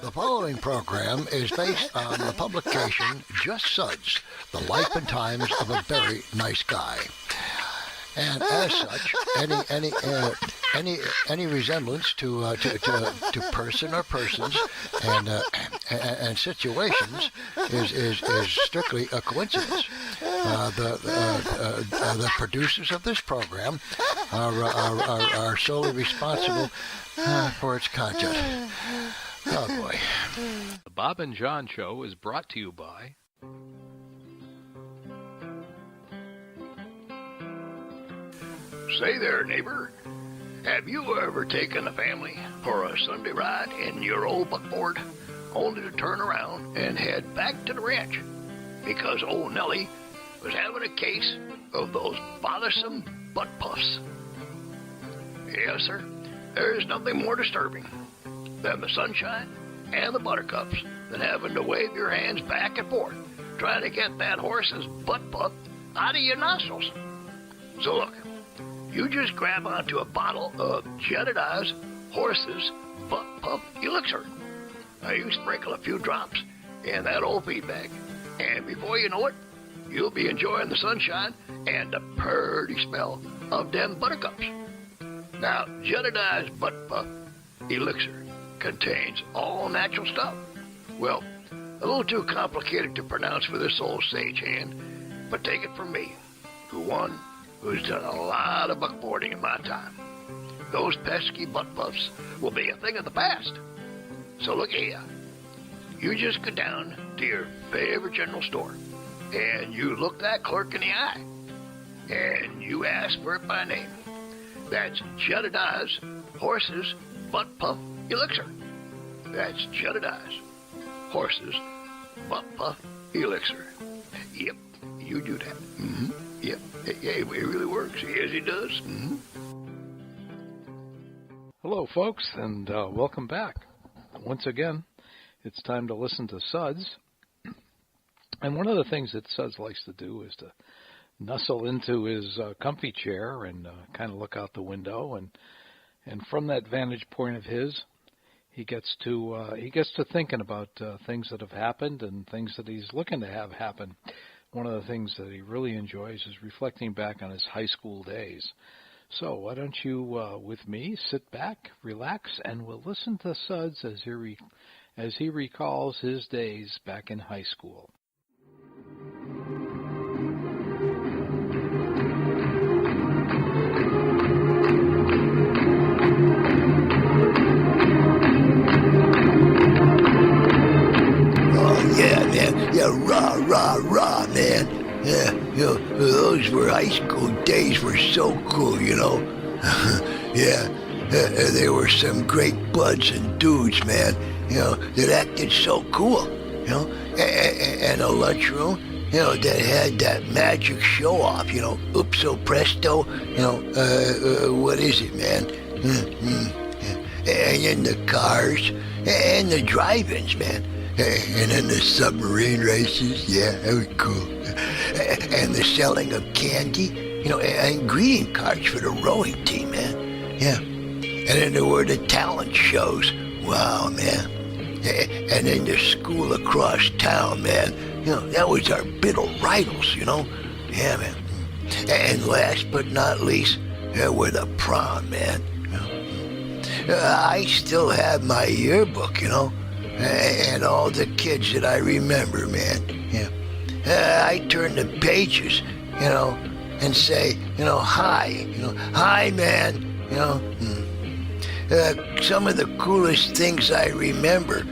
The following program is based on the publication Just Suds, The Life and Times of a Very Nice Guy. And as such, any resemblance to person or persons and situations is strictly a coincidence. The producers of this program are solely responsible for its content. Oh boy. The Bob and John Show is brought to you by Say there, neighbor. Have you ever taken a family for a Sunday ride in your old buckboard, only to turn around and head back to the ranch because old Nellie was having a case of those bothersome butt puffs? Yes, sir. There is nothing more disturbing than the sunshine and the buttercups than having to wave your hands back and forth trying to get that horse's butt puff out of your nostrils. So look, you just grab onto a bottle of Jedediah's Horse's Butt Puff Elixir. Now you sprinkle a few drops in that old feed bag, and before you know it, you'll be enjoying the sunshine and the purty smell of them buttercups. Now, Jedediah's Butt Puff Elixir contains all natural stuff. Well, a little too complicated to pronounce for this old sage hand, but take it from me, who's done a lot of buckboarding in my time. Those pesky butt puffs will be a thing of the past. So look here. You just go down to your favorite general store, and you look that clerk in the eye, and you ask for it by name. That's Jedediah's Horse's Butt Puff Elixir. That's Jedediah's Horse's Butt Puff Elixir. Yep, you do that. Mm-hmm. Yep, it really works. Yes, it does. Mm-hmm. Hello, folks, and welcome back. Once again, it's time to listen to Suds. And one of the things that Suds likes to do is to nestle into his comfy chair and kind of look out the window. And from that vantage point of his, he gets to thinking about things that have happened and things that he's looking to have happen. One of the things that he really enjoys is reflecting back on his high school days. So why don't you, with me, sit back, relax, and we'll listen to Suds as he recalls his days back in high school. Oh, yeah, man. Yeah, rah, man. Yeah, those were high school days were so cool, Yeah, there were some great buds and dudes, man, that acted so cool, and a lunchroom, that had that magic show-off, oopso presto, what is it, man? And then the cars, and the drive-ins, man. And then the submarine races, yeah, that was cool. And the selling of candy, and greeting cards for the rowing team, man. Yeah. And then there were the talent shows. Wow, man. And then the school across town, man. That was our Biddle Rivals, Yeah, man. And last but not least, there were the prom, man. I still have my yearbook, and all the kids that I remember, man. Yeah. I turn the pages, and say, hi, hi, man, some of the coolest things I remember,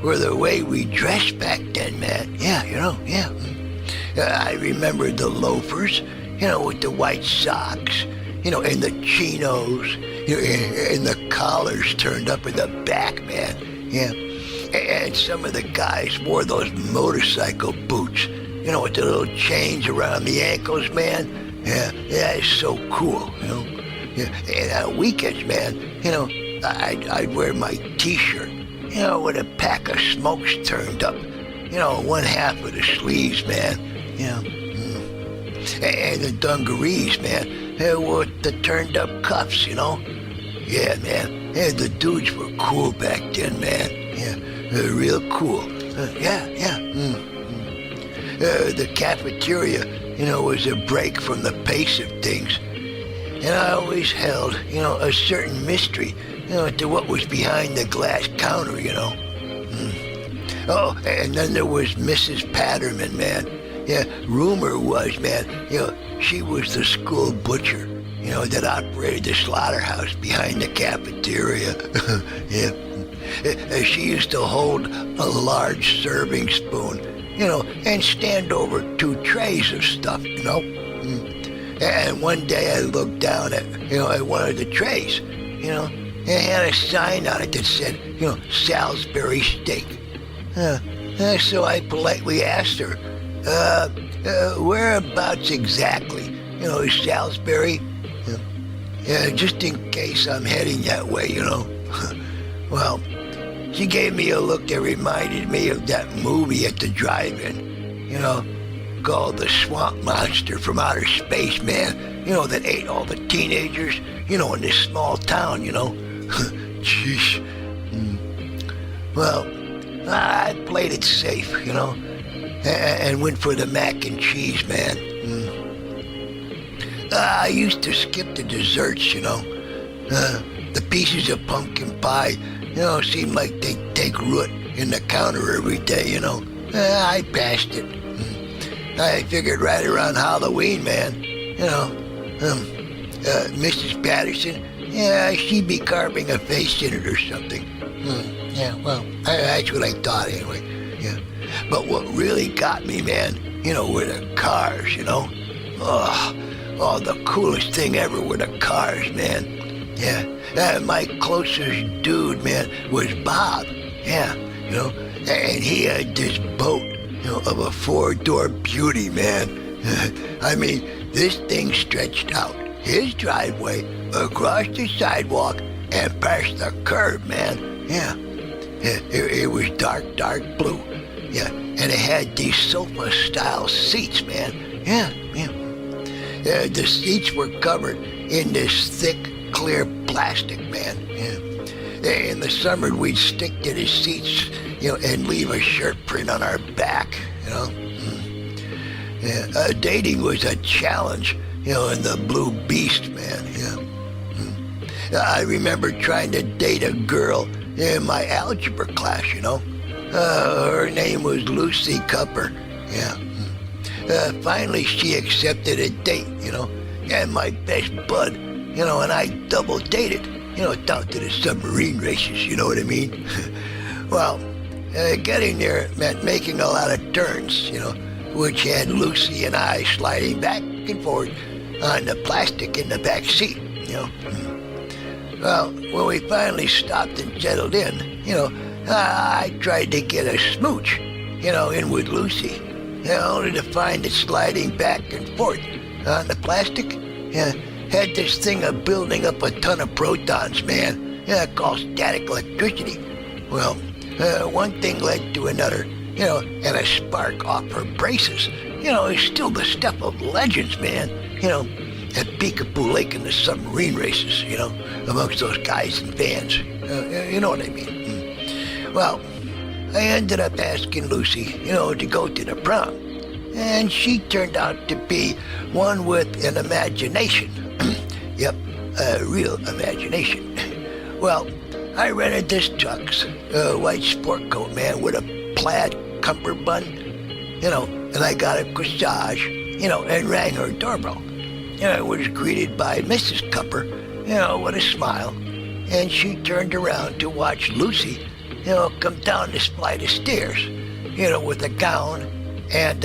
were the way we dressed back then, man. Yeah, yeah. I remember the loafers, with the white socks, and the chinos, and the collars turned up in the back, man. Yeah, and some of the guys wore those motorcycle boots, with the little chains around the ankles, man. Yeah, it's so cool, Yeah, and on weekends, man, I'd wear my T-shirt, with a pack of smokes turned up, one half of the sleeves, man. Yeah, and the dungarees, man, with the turned up cuffs, Yeah, man. And the dudes were cool back then, man. Real cool. Yeah. The cafeteria, was a break from the pace of things. And I always held, a certain mystery, to what was behind the glass counter, Oh, and then there was Mrs. Patterman, man. Yeah, rumor was, man, she was the school butcher, that operated the slaughterhouse behind the cafeteria. Yeah. She used to hold a large serving spoon, and stand over 2 trays of stuff, And one day I looked down at one of the trays, it had a sign on it that said, Salisbury steak. So I politely asked her, whereabouts exactly, is Salisbury? Just in case I'm heading that way, Well, she gave me a look that reminded me of that movie at the drive-in, called The Swamp Monster from Outer Space, man, that ate all the teenagers, in this small town, Jeez. Well, I played it safe, and went for the mac and cheese, man. I used to skip the desserts, the pieces of pumpkin pie, seemed like they'd take root in the counter every day, I passed it. I figured right around Halloween, man, Mrs. Patterson, she'd be carving a face in it or something. Yeah, well, that's what I thought anyway. Yeah. But what really got me, man, were the cars, Oh, the coolest thing ever were the cars, man. Yeah. My closest dude, man, was Bob. Yeah, and he had this boat, of a 4-door beauty, man. I mean, this thing stretched out his driveway across the sidewalk and past the curb, man. Yeah. It was dark blue. Yeah, and it had these sofa-style seats, man. Yeah. The seats were covered in this thick, clear plastic, man. Yeah. In the summer, we'd stick to the seats, and leave a shirt print on our back, Yeah, dating was a challenge, in the Blue Beast, man. Yeah. I remember trying to date a girl in my algebra class, her name was Lucy Cupper. Yeah. Finally, she accepted a date, and my best bud, and I double dated, down to the submarine races, you know what I mean? Well, getting there meant making a lot of turns, which had Lucy and I sliding back and forth on the plastic in the back seat, Well, when we finally stopped and settled in, I tried to get a smooch, in with Lucy, only to find it sliding back and forth on the plastic. Had this thing of building up a ton of protons, man, called static electricity. Well, one thing led to another, and a spark off her braces, is still the stuff of legends, man, at Peekaboo Lake in the submarine races, amongst those guys and fans. You know what I mean? Well, I ended up asking Lucy, to go to the prom. And she turned out to be one with an imagination. Yep, a real imagination. Well, I rented this tux, a white sport coat, man, with a plaid cummerbund, and I got a corsage, and rang her doorbell. I was greeted by Mrs. Cupper, with a smile, and she turned around to watch Lucy, come down this flight of stairs, with a gown and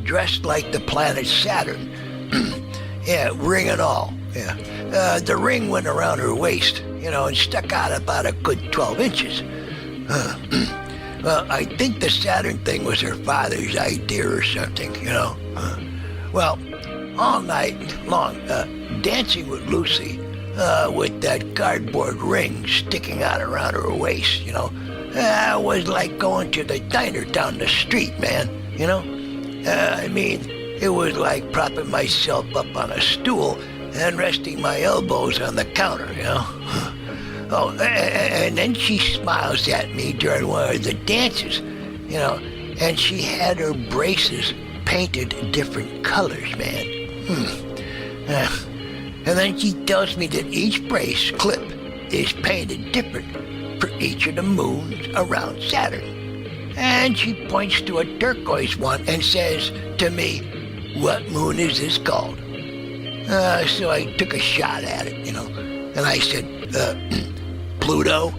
dressed like the planet Saturn. Yeah, ring and all. Yeah. The ring went around her waist, and stuck out about a good 12 inches. Well, I think the Saturn thing was her father's idea or something, Well, all night long, dancing with Lucy, with that cardboard ring sticking out around her waist, was like going to the diner down the street, man, I mean, it was like propping myself up on a stool and resting my elbows on the counter, Oh, and then she smiles at me during one of the dances, and she had her braces painted different colors, man. And then she tells me that each brace clip is painted different for each of the moons around Saturn. And she points to a turquoise one and says to me, "What moon is this called?" So I took a shot at it, and I said, Pluto.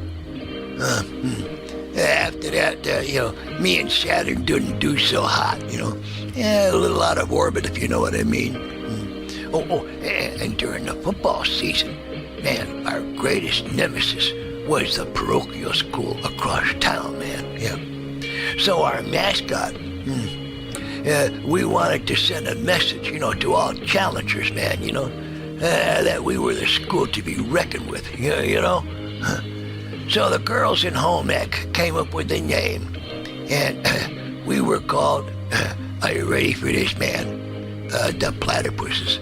After that, me and Saturn didn't do so hot, a little out of orbit, if you know what I mean. And during the football season, man, our greatest nemesis was the parochial school across town, man. Yeah. So our mascot, we wanted to send a message, to all challengers, man, that we were the school to be reckoned with, So the girls in home ec came up with the name, and we were called, are you ready for this, man? The platypuses.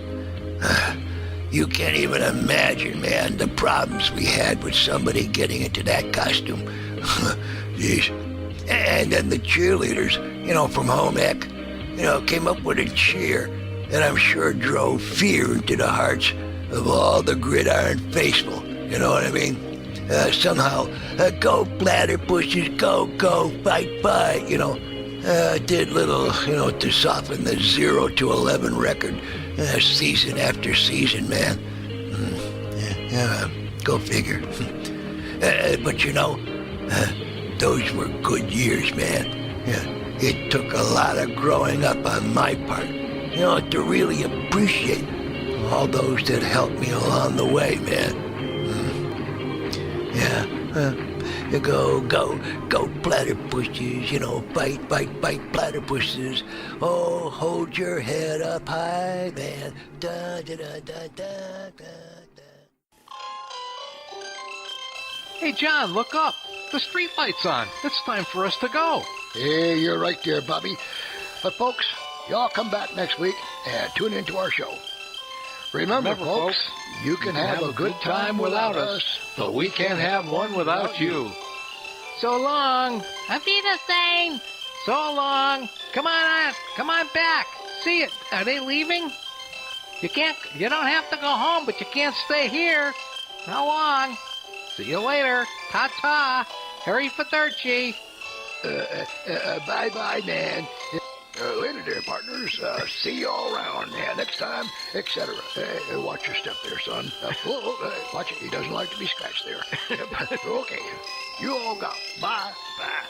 You can't even imagine, man, the problems we had with somebody getting into that costume. Jeez. And then the cheerleaders, from home ec, came up with a cheer that I'm sure drove fear into the hearts of all the gridiron faithful. You know what I mean? Somehow, go platypuses, go, fight, did little, to soften the 0 to 11 record, season after season, man. Go figure. But those were good years, man. It took a lot of growing up on my part, to really appreciate all those that helped me along the way, man. Go platypuses, fight platypuses. Oh, hold your head up high, man. Da, da, da, da, da, da, da. Hey, John, look up. The street light's on. It's time for us to go. Hey, you're right there, Bobby. But folks, y'all come back next week and tune into our show. Remember, folks, you can have a good time without us, but we can't have one without you. So long. Auf Wiedersehen. So long. Come on back. See it. Are they leaving? You don't have to go home, but you can't stay here. How long? See you later. Ta-ta. Harry Federci. Bye-bye, man. Later there, partners. See you all around. Yeah, next time, etc. Watch your step there, son. Watch it. He doesn't like to be scratched there. Okay. You all go. Bye. Bye.